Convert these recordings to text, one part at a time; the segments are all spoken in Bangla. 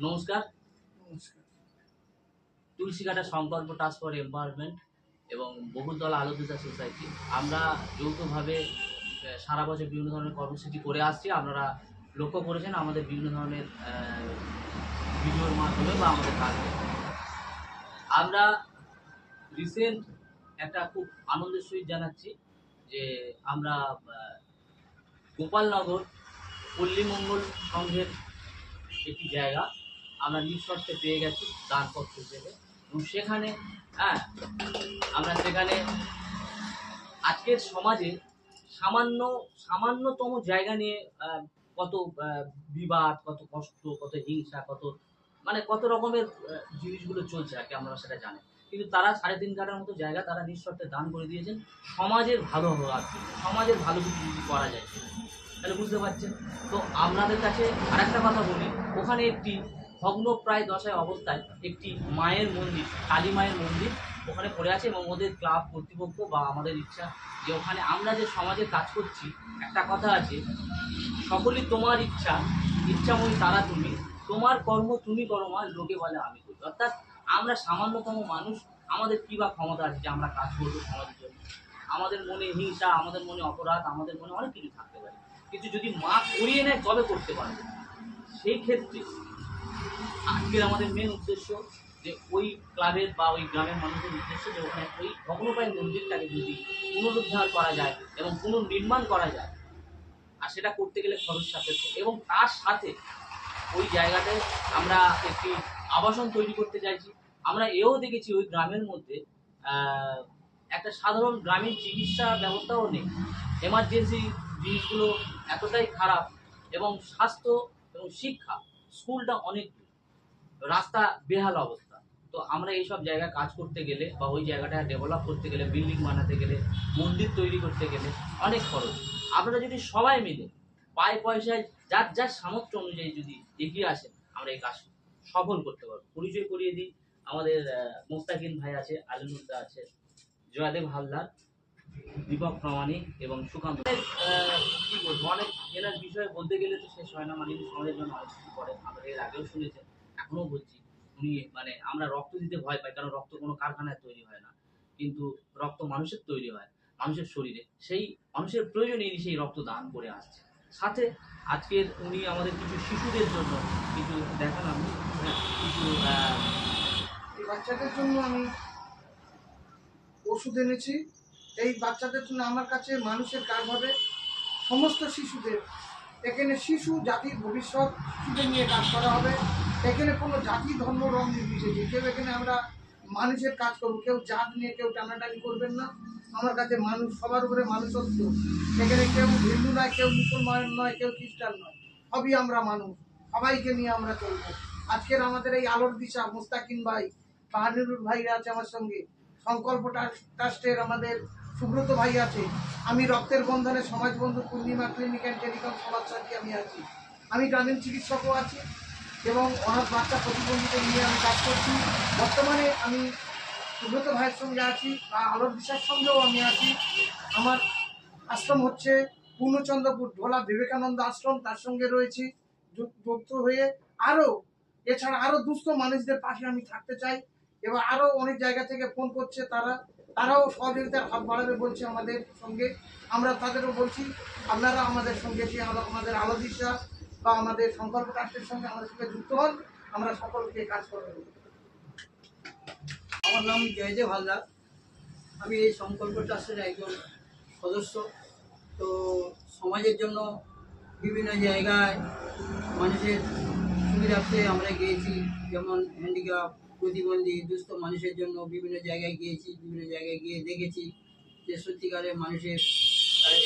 নমস্কার। নমস্কার। তুলসীঘাটা সংকল্প টাস্ক ফর এম্পাওয়ারমেন্ট এবং বহুতল আলোকিতা সোসাইটি আমরা যৌথভাবে সারা বছর বিভিন্ন ধরনের কর্মসূচি করে আসছি। আপনারা লক্ষ্য করেছেন আমাদের বিভিন্ন ধরনের ভিডিওর মাধ্যমে বা আমাদের কাজে। আমরা রিসেন্ট একটা খুব আনন্দের সহিত জানাচ্ছি যে আমরা গোপালনগর পল্লীমঙ্গল সংঘের একটি জায়গা আমরা নিঃশর্তে পেয়ে গেছি দানপত্র হিসেবে, এবং সেখানে আমরা সেখানে আজকের সমাজে সামান্যতম জায়গা নিয়ে কত বিবাদ, কত কষ্ট, কত হিংসা, কত রকমের জিনিসগুলো চলছে আর কি, আমরা সেটা জানি। কিন্তু তারা 3.5 কাঠার মতো জায়গা তারা নিঃশর্তে দান করে দিয়েছেন সমাজের ভালো হওয়ার জন্য, সমাজের ভালো কিছু যদি করা যায় তাহলে বুঝতে পারছেন। তো আপনাদের কাছে আরেকটা কথা বলি, ওখানে একটি ভগ্নপ্রায় দশায় অবস্থায় একটি মায়ের মন্দির, কালী মায়ের মন্দির ওখানে পড়ে আছে, এবং ওদের ক্লাব কর্তৃপক্ষ বা আমাদের ইচ্ছা যে ওখানে আমরা যে সমাজে কাজ করছি, একটা কথা আছে, সকলেই তোমার ইচ্ছাময়ী তারা তুমি, তোমার কর্ম তুমি করো মা, লোকে বলে আমি করি। অর্থাৎ আমরা সামান্যতম মানুষ, আমাদের কী বা ক্ষমতা আছে যে আমরা কাজ করবো সমাজের জন্য? আমাদের মনে হিংসা, আমাদের মনে অপরাধ, আমাদের মনে অনেক কিছু থাকতে পারে, কিন্তু যদি মা করিয়ে নেয় তবে করতে পারবে। সেই ক্ষেত্রে আজকের আমাদের মেন উদ্দেশ্য যে ওই ক্লাবের বা ওই গ্রামের মানুষের উদ্দেশ্য যে ওখানে ওই ভগ্নপ্রায় মন্দিরটাকে যদি পুনরুদ্ধার করা যায় এবং পুনর্নির্মাণ করা যায়, আর সেটা করতে গেলে খরচ সাপেক্ষ, এবং তার সাথে ওই জায়গাটায় আমরা একটি আবাসন তৈরি করতে চাইছি। আমরা এও দেখেছি ওই গ্রামের মধ্যে একটা সাধারণ গ্রামীণ চিকিৎসা ব্যবস্থাও নেই, এমার্জেন্সি জিনিসগুলো এতটাই খারাপ, এবং স্বাস্থ্য এবং শিক্ষা, স্কুলটা অনেক দূর, রাস্তা বেহাল অবস্থা। তো আমরা এইসব জায়গায় কাজ করতে গেলে বা ওই জায়গাটা ডেভেলপ করতে গেলে, বিল্ডিং বানাতে গেলে, মন্দির তৈরি করতে গেলে অনেক খরচ। আপনারা যদি সবাই মিলে পায়ে পয়সায় যার যার সামর্থ্য অনুযায়ী যদি এগিয়ে আসেন, আমরা এই কাজ সফল করতে পারবো। পরিচয় করিয়ে দিই, আমাদের মোস্তাকিন ভাই আছে, আলিমুদ্দা আছে, জয়দেব হালদার, দীপক প্রামাণিক এবং সুকান্ত। কি বলবো, অনেক এনার বিষয়ে বলতে গেলে তো শেষ হয় না। মানে সমাজের জন্য অনেক কিছু করেন, আমরা এর আগেও শুনেছেন, এখনো বলছি। উনি আমরা রক্ত দিতে ভয় পাই, কারণ রক্ত কোনো কারখানায় তৈরি হয় না, কিন্তু রক্ত মানুষের তৈরি হয়, মানুষের শরীরে। সেই মানুষের প্রয়োজনে সেই রক্ত দান করে আসছে। সাথে আজকের উনি আমাদের কিছু শিশুদের জন্য কিছু দেখান, আপনি কিছু বাচ্চাদের জন্য আমি ওষুধ এনেছি। এই বাচ্চাদের জন্য আমার কাছে মানুষের কাজ হবে সমস্ত শিশুদের। এখানে শিশু জাতির ভবিষ্যৎ, শিশুদের নিয়ে কাজ করা হবে। এখানে কোনো জাতি ধর্ম রং নির্বিশেষে কেউ এখানে আমরা মানুষের কাজ করবো, কেউ জাত নিয়ে কেউ টানাটানি করবেন না। আমার কাছে মানুষ, সবার উপরে মানুষত্ব। এখানে কেউ হিন্দু নয়, কেউ মুসলমান নয়, কেউ খ্রিস্টান নয়, সবই আমরা মানুষ, সবাইকে নিয়ে আমরা চলবো। আজকের আমাদের এই আলোর দিশা মোস্তাকিন ভাই, বাহানুর ভাইরা আছে আমার সঙ্গে, সংকল্প ট্রাস্টের আমাদের সুব্রত ভাই আছে, আমি রক্তের বন্ধনে সমাজ বন্ধু পূর্ণিমা ক্লিনিক অ্যান্ড টেলিকম সমাজসাথী আমি আছি, আমি গ্রামীণ চিকিৎসকও আছি, এবং অনাথ বাচ্চা প্রতিবন্ধীদের নিয়ে আমি কাজ করছি। বর্তমানে আমি সুব্রত ভাইয়ের সঙ্গে আছি, বা আলোর দিশার সঙ্গেও আমি আছি। আমার আশ্রম হচ্ছে পূর্ণচন্দ্রপুর ঢোলা বিবেকানন্দ আশ্রম, তার সঙ্গে রয়েছি যুক্ত হয়ে। এছাড়া আরও দুস্থ মানুষদের পাশে আমি থাকতে চাই, এবং আরও অনেক জায়গা থেকে ফোন করছে, তারাও সহযোগিতার হাত বাড়াবে বলছে আমাদের সঙ্গে। আমরা তাদেরও বলছি আপনারা আমাদের সঙ্গে এসে আমাদের আলো দিশা বা আমাদের সংকল্প ট্রাস্টের সঙ্গে আমাদের সঙ্গে যুক্ত হন, আমরা সকলকে কাজ করব। আমার নাম জয়দেব হালদার, আমি এই সংকল্প ট্রাস্টের একজন সদস্য। তো সমাজের জন্য বিভিন্ন জায়গায় মানুষের সুবিধার্থে আমরা গিয়েছি, যেমন হ্যান্ডিক্যাপ, প্রতিবন্ধী, দুস্থ মানুষের জন্য বিভিন্ন জায়গায় গিয়েছি। বিভিন্ন জায়গায় গিয়ে দেখেছি যে সত্যিকারের মানুষের,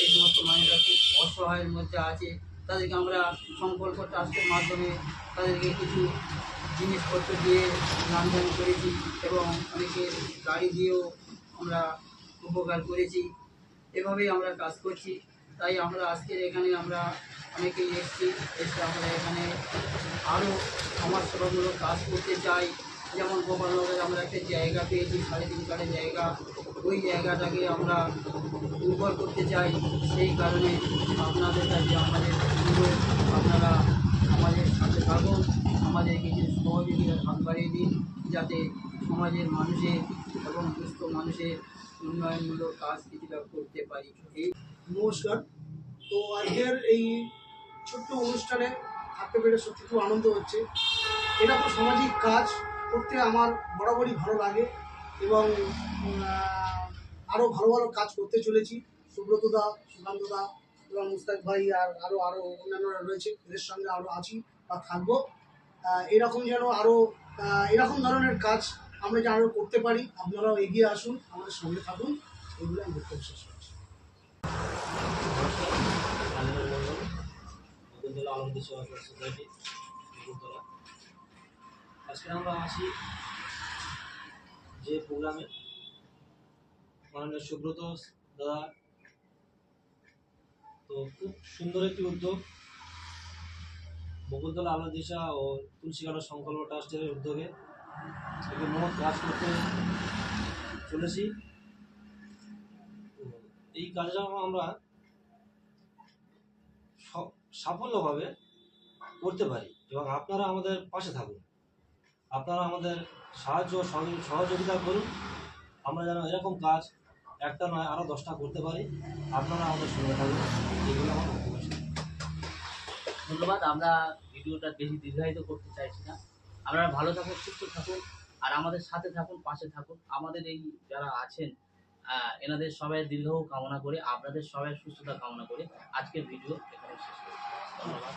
এই সমস্ত মানুষরা খুব অসহায়ের মধ্যে আছে। তাদেরকে আমরা সংকল্প ট্রাস্টের মাধ্যমে তাদেরকে কিছু জিনিসপত্র দিয়ে দান করেছি, এবং অনেকে গাড়ি দিয়েও আমরা উপকার করেছি। এভাবেই আমরা কাজ করছি। তাই আমরা আজকের এখানে আমরা অনেকেই এসে আমরা এখানে আরও সমাজসেবামূলক কাজ করতে চাই। যেমন গোপালনগরে আমরা একটা জায়গা পেয়েছি, 3.5 কাঠা জায়গা, ওই জায়গাটাকে আমরা উর্বর করতে চাই। সেই কারণে আপনাদের কাছে আমাদের অনুরোধ, আপনারা আমাদের সাথে থাকুন। সমাজে কিছু সহযোগিতার হাত বাড়িয়ে দিন, যাতে সমাজের মানুষের এবং দুস্থ মানুষের উন্নয়নমূলক কাজ কিছুটা করতে পারি। এই নমস্কার। তো আজকের এই ছোট্ট অনুষ্ঠানে থাকতে পেরে সত্যি খুব আনন্দ হচ্ছে। এরকম সামাজিক কাজ করতে আমার বরাবরই ভালো লাগে এবং আরও ভালো ভালো কাজ করতে চলেছি। সুব্রতদা, সুকান্তদা এবং মুস্তাক ভাই আর আরও অন্যান্যরা রয়েছে, এদের সঙ্গে আরও আছি বা থাকবো। এরকম যেন আরও এরকম ধরনের কাজ আমরা যেন আরও করতে পারি। আপনারাও এগিয়ে আসুন, আমাদের সঙ্গে থাকুন। এগুলো আমি বক্তব্য শেষ করছি। বকুলতলা আনন্দ সেবা সোসাইটি বকুলতলা। আজকে আমরা আছি যে প্রোগ্রামে মাননীয় সুব্রত দাদা, তো খুব সুন্দর একটি উদ্যোগ বকুলতলা আলো দিশা ও তুলসীকাটা সংকল্প ট্রাস্টের উদ্যোগে একটি মহৎ কাজ করতে চলেছি। তো এই কাজটা আমরা সাফল্যভাবে করতে পারি এবং আপনারা আমাদের পাশে থাকুন, আপনারা আমাদের সাহায্য সহযোগিতা করুন। আমরা যেন এরকম কাজ একটা নয় আরও 10টা করতে পারি। আপনারা আমাদের সঙ্গে থাকুন, এগুলো আমার বক্তব্য ছিল। ধন্যবাদ। আমরা ভিডিওটা বেশি দীর্ঘায়িত করতে চাইছি না। আপনারা ভালো থাকুন, সুস্থ থাকুন, আর আমাদের সাথে থাকুন, পাশে থাকুন। আমাদের এই যারা আছেন এনাদের সবাই দীর্ঘ কামনা করে, আপনাদের সবাই সুস্থতা কামনা করে আজকের ভিডিও এখানে শেষ করছি। ধন্যবাদ।